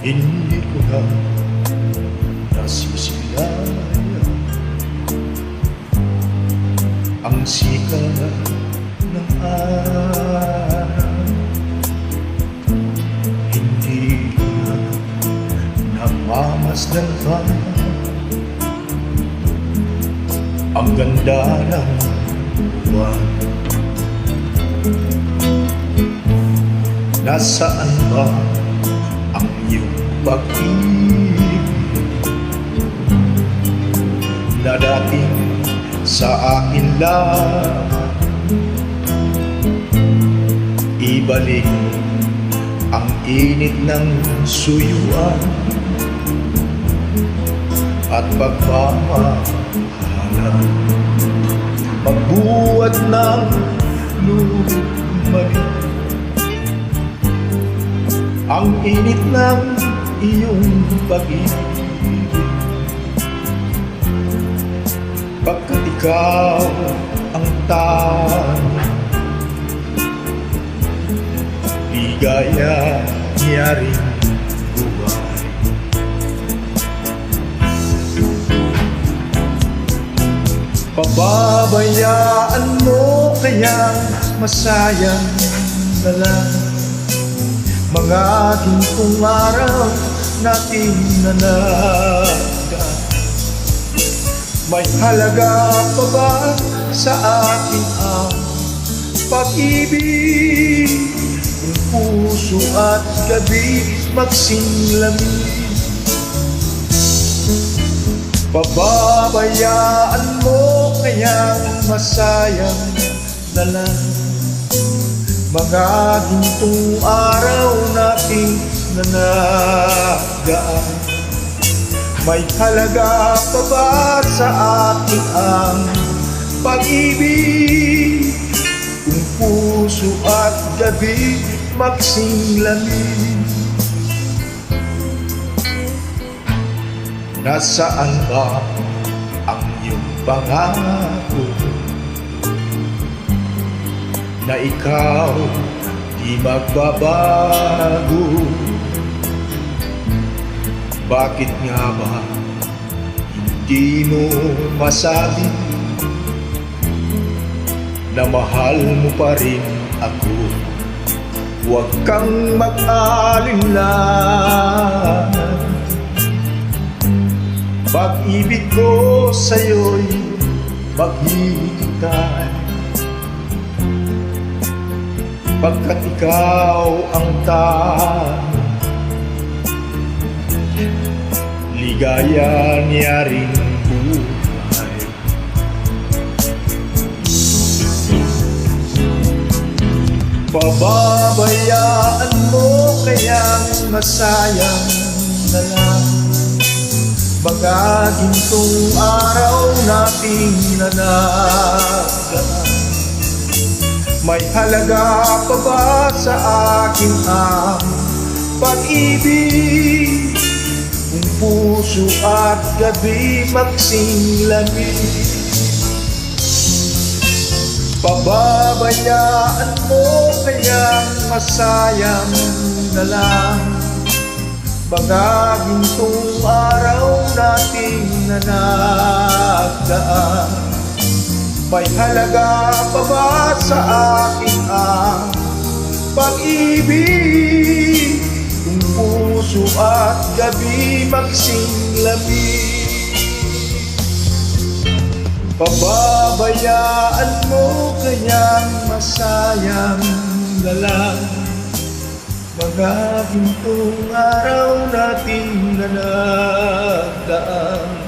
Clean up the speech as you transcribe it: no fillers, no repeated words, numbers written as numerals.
Hindi ko na nasisilayan ang sikat ng araw. Hindi ko na namamasdan pa ang ganda ng buwan. Nasaan ba ang iyong pag-ibig na dating sa akin lang? Ibalik ang init ng suyuan at pagmamahalan, magbuhat ng lumalik ang init ng iyong pag-ibig, pagkat ikaw ang tanong, ligaya niya rin buhay. Pababayaan mo kayang masayang na lang mga gintong araw natin nanaga. May halaga pa ba sa akin ang pag-ibig? Kung puso at gabi magsinglamin, pababayaan mo kayang masayang na lang mga gintong araw nating nanagaan. May halaga pa ba sa akin ang pag-ibig? Kung puso at gabi magsinglamin, nasaan ba ang iyong pangako na ikaw di magbabago? Bakit nga ba hindi mo masabi na mahal mo pa rin ako? Huwag kang mag-alinlangan, pag-ibig ko sa'yo'y maghihintay, pagkat ikaw ang tanong, ligaya niya rin buhay. Pababayaan mo kayang masayang na lang mga gintong araw nating nanagaan. May halaga pa ba sa akin ang pag-ibig? Kung puso at gabi magsinglamin, pababayaan mo kayang masayang na lang mga gintong araw nating nanagaan. May halaga pa ba sa akin ang pag-ibig? Kung puso at gabi magsinglamin, pababayaan mo kayang masayang na lang mga gintong araw nating nanagaan.